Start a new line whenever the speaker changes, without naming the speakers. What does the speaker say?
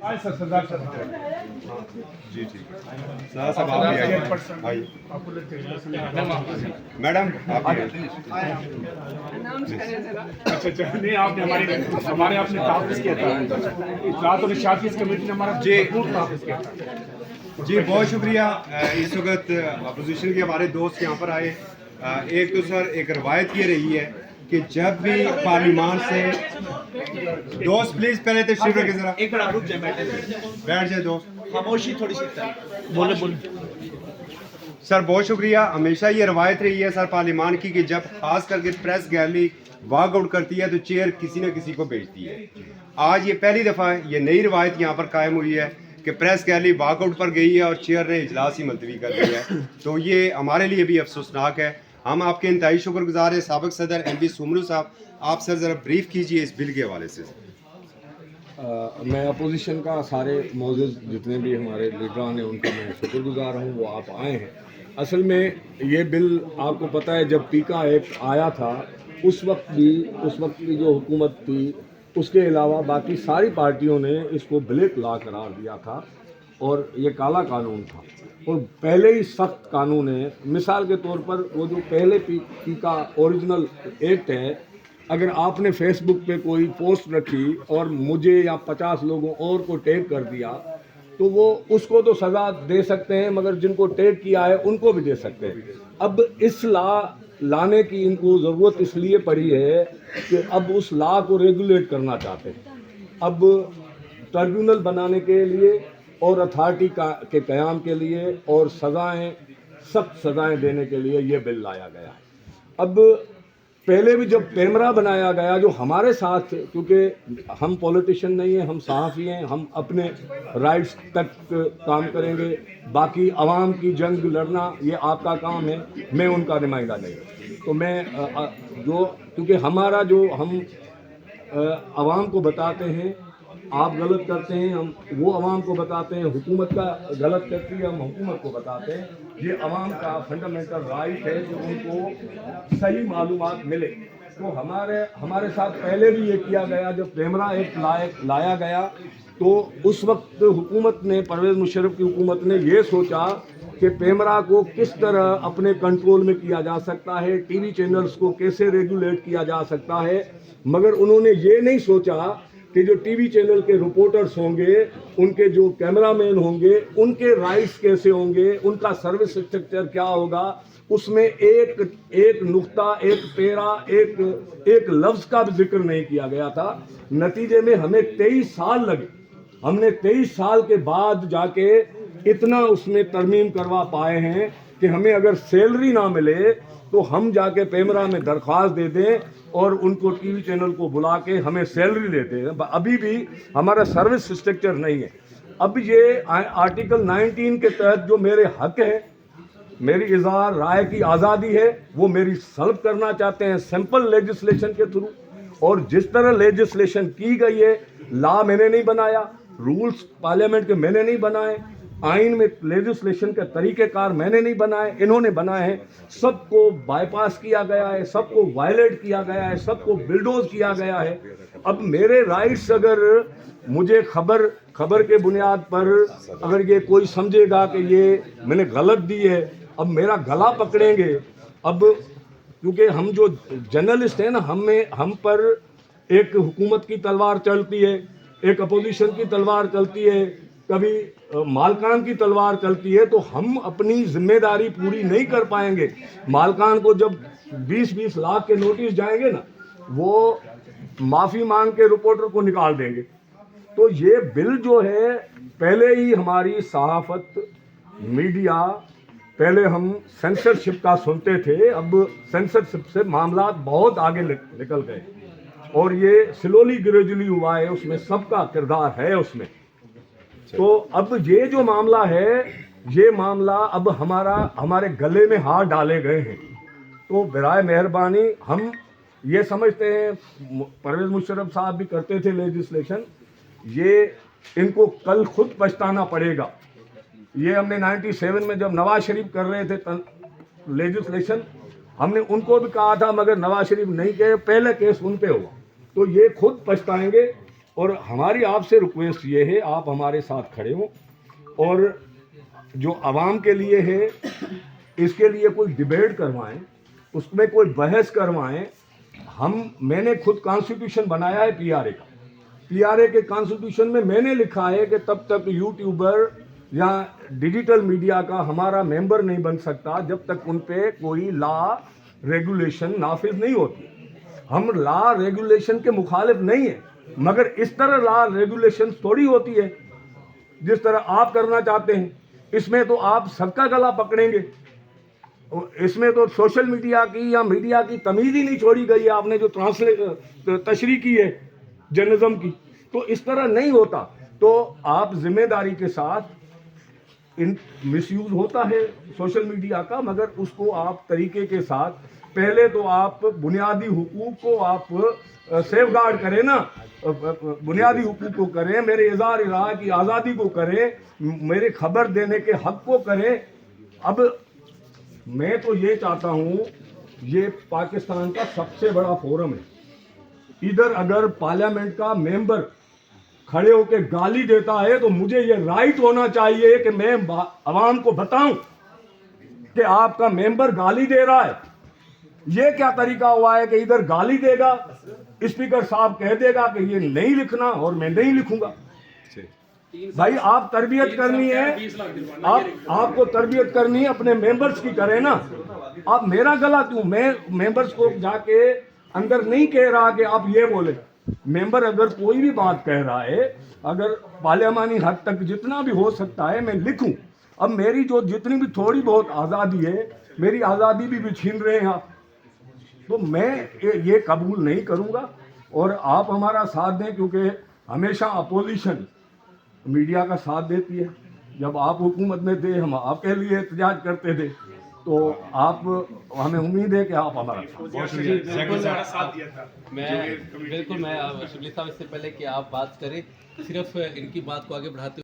सरदार
जी ठीक है सर साहब आप भी आइए मैडम आप भी आइए।
अच्छा नहीं आपने हमारे आपने तहफ़्फ़ुज़ किया था इत्तलात और इशाअत कमेटी ने हमारा
जी
तहफ़्फ़ुज़ किया था।
जी बहुत शुक्रिया। इस वक्त अपोजिशन के हमारे दोस्त यहाँ पर आए। एक तो सर एक रवायत ये रही है कि जब भी पार्लियामान से दोस्त प्लीज पहले तशरीफ रखें जरा
एक मिनट रुक जाए
बैठ जाए दोस्त
खामोशी थोड़ी सी बोले
सर बहुत शुक्रिया। हमेशा ये रवायत रही है सर पार्लियामान की कि जब खास करके प्रेस गैलरी वॉक आउट करती है तो चेयर किसी न किसी को भेजती है। आज ये पहली दफ़ा ये नई रवायत यहाँ पर कायम हुई है कि प्रेस गैलरी वॉक आउट पर गई है और चेयर ने इजलास ही मुलतवी कर दिया है। तो ये हमारे लिए भी अफसोसनाक है। हम आपके इंतहाई शुक्रगुजार हैं। साबिक सदर एमपी सुमरू साहब, आप सर ज़रा ब्रीफ कीजिए इस बिल के हवाले से।
मैं अपोजिशन का सारे मौजूद जितने भी हमारे लीडरान हैं उनका मैं शुक्रगुजार हूँ वो आप आए हैं। असल में ये बिल आपको पता है जब पीका एक्ट आया था उस वक्त की जो हुकूमत थी उसके अलावा बाकी सारी पार्टियों ने इसको ब्लैक लॉ करार दिया था और ये काला कानून था और पहले ही सख्त कानून है। मिसाल के तौर पर वो जो पहले पीका ओरिजिनल एक्ट है, अगर आपने फेसबुक पे कोई पोस्ट रखी और मुझे या 50 लोगों और को टैग कर दिया तो वो उसको तो सज़ा दे सकते हैं मगर जिनको टैग किया है उनको भी दे सकते हैं। अब इस लॉ लाने की इनको ज़रूरत इसलिए पड़ी है कि अब उस लॉ को रेगुलेट करना चाहते हैं। अब ट्रिब्यूनल बनाने के लिए और अथॉरिटी के क़याम के लिए और सज़ाएँ सख्त सज़ाएँ देने के लिए ये बिल लाया गया है। अब पहले भी जब कैमरा बनाया गया जो हमारे साथ, क्योंकि हम पॉलिटिशियन नहीं हैं, हम सहाफ़ी हैं, हम अपने राइट्स तक काम करेंगे, बाकी आवाम की जंग लड़ना ये आपका काम है, मैं उनका नुमाइंदा नहीं। तो मैं जो क्योंकि हमारा जो हम आवाम को बताते हैं आप गलत करते हैं, हम वो आवाम को बताते हैं, हुकूमत का गलत करती है हम हुकूमत को बताते हैं। ये आवाम का फंडामेंटल राइट है कि उनको सही मालूमात मिले। तो हमारे साथ पहले भी ये किया गया जब कैमरा एक्ट लाया गया तो उस वक्त हुकूमत ने, परवेज़ मुशर्रफ की हुकूमत ने ये सोचा कि कैमरा को किस तरह अपने कंट्रोल में किया जा सकता है, टीवी चैनल्स को कैसे रेगुलेट किया जा सकता है, मगर उन्होंने ये नहीं सोचा कि जो टीवी चैनल के रिपोर्टर्स होंगे, उनके जो कैमरामैन होंगे, उनके राइट्स कैसे होंगे, उनका सर्विस स्ट्रक्चर क्या होगा। उसमें एक नुक्ता, एक पेरा, एक लफ्ज़ का भी जिक्र नहीं किया गया था। नतीजे में हमें 23 साल लगे। हमने 23 साल के बाद जाके इतना उसमें तरमीम करवा पाए हैं कि हमें अगर सैलरी ना मिले तो हम जाके कैमरा में दरख्वास्त दे दें और उनको टीवी चैनल को बुला के हमें सैलरी लेते हैं। अभी भी हमारा सर्विस स्ट्रक्चर नहीं है। अब ये आर्टिकल 19 के तहत जो मेरे हक है, मेरी इज़हार राय की आज़ादी है, वो मेरी सल्ब करना चाहते हैं सिंपल लेजिस्लेशन के थ्रू। और जिस तरह लेजिस्लेशन की गई है, लॉ मैंने नहीं बनाया, रूल्स पार्लियामेंट के मैंने नहीं बनाए, आइन में लेजिस्लेशन के तरीक़ेकार मैंने नहीं बनाए, इन्होंने बनाए हैं। सबको बाईपास किया गया है, सबको वायलेट किया गया है, सबको बिल्डोज किया गया है। अब मेरे राइट्स अगर मुझे खबर के बुनियाद पर अगर ये कोई समझेगा कि ये मैंने गलत दी है, अब मेरा गला पकड़ेंगे। अब क्योंकि हम जो जर्नलिस्ट हैं ना, हम पर एक हुकूमत की तलवार चलती है, एक अपोजिशन की तलवार चलती है, कभी मालकान की तलवार चलती है, तो हम अपनी जिम्मेदारी पूरी नहीं कर पाएंगे। मालकान को जब 20-20 लाख के नोटिस जाएंगे ना, वो माफ़ी मांग के रिपोर्टर को निकाल देंगे। तो ये बिल जो है, पहले ही हमारी सहाफ़त, मीडिया, पहले हम सेंसरशिप का सुनते थे, अब सेंसरशिप से मामला बहुत आगे निकल गए और ये स्लोली ग्रेजुअली हुआ है, उसमें सबका किरदार है उसमें। तो अब ये जो मामला है, ये मामला अब हमारे गले में हाथ डाले गए हैं। तो बराए मेहरबानी हम ये समझते हैं, परवेज़ मुशर्रफ साहब भी करते थे लेजिस्लेशन, ये इनको कल खुद पछताना पड़ेगा। ये हमने 97 में जब नवाज शरीफ कर रहे थे लेजिस्लेशन, हमने उनको भी कहा था मगर नवाज शरीफ नहीं गए, पहले केस उन पे हुआ। तो ये खुद पछताएंगे और हमारी आपसे रिक्वेस्ट ये है, आप हमारे साथ खड़े हों और जो आवाम के लिए है इसके लिए कोई डिबेट करवाएं, उसमें कोई बहस करवाएं। मैंने खुद कॉन्स्टिट्यूशन बनाया है पीआरए का। पीआरए के कॉन्स्टिट्यूशन में मैंने लिखा है कि तब तक यूट्यूबर या डिजिटल मीडिया का हमारा मेंबर नहीं बन सकता जब तक उन पे कोई लॉ रेगुलेशन नाफिज नहीं होती। हम लॉ रेगुलेशन के मुखालिफ नहीं है, मगर इस तरह लॉ रेगुलेशन थोड़ी होती है जिस तरह आप करना चाहते हैं। इसमें तो आप सबका गला पकड़ेंगे, इसमें तो सोशल मीडिया की या मीडिया की तमीज़ ही नहीं छोड़ी गई है। आपने जो तशरीह की है जर्नलिज्म की, तो इस तरह नहीं होता। तो आप जिम्मेदारी के साथ मिसयूज होता है सोशल मीडिया का, मगर उसको आप तरीके के साथ, पहले तो आप बुनियादी हुकूक को आप सेफगार्ड करें ना, बुनियादी हुकूक को करें, मेरे इज़हार राय की आज़ादी को करें, मेरे खबर देने के हक को करें। अब मैं तो ये चाहता हूँ, ये पाकिस्तान का सबसे बड़ा फोरम है। इधर अगर पार्लियामेंट का मेंबर खड़े होकर गाली देता है तो मुझे ये राइट होना चाहिए कि मैं आवाम को बताऊं कि आपका मेंबर गाली दे रहा है। ये क्या तरीका हुआ है कि इधर गाली देगा, स्पीकर साहब कह देगा कि ये नहीं लिखना और मैं नहीं लिखूंगा। भाई आप तरबियत करनी है, आपको तरबियत करनी है अपने मेंबर्स की करें ना। आप मेरा गला क्यों, मैं मेंबर्स को जाके अंदर नहीं कह रहा कि आप ये बोले। मेंबर अगर कोई भी बात कह रहा है, अगर पार्लियामानी हद तक जितना भी हो सकता है मैं लिखूं। अब मेरी जो जितनी भी थोड़ी बहुत आज़ादी है, मेरी आज़ादी भी छीन रहे हैं आप, तो मैं ये कबूल नहीं करूंगा। और आप हमारा साथ दें, क्योंकि हमेशा अपोजिशन मीडिया का साथ देती है। जब आप हुकूमत में थे हम आपके लिए एहतजाज करते थे, तो आप, हमें उम्मीद है कि आप हमारा
साथ दिया था।
मैं बिल्कुल, मैं शिबली साहब, इससे पहले कि आप बात करें, सिर्फ इनकी बात को आगे बढ़ाते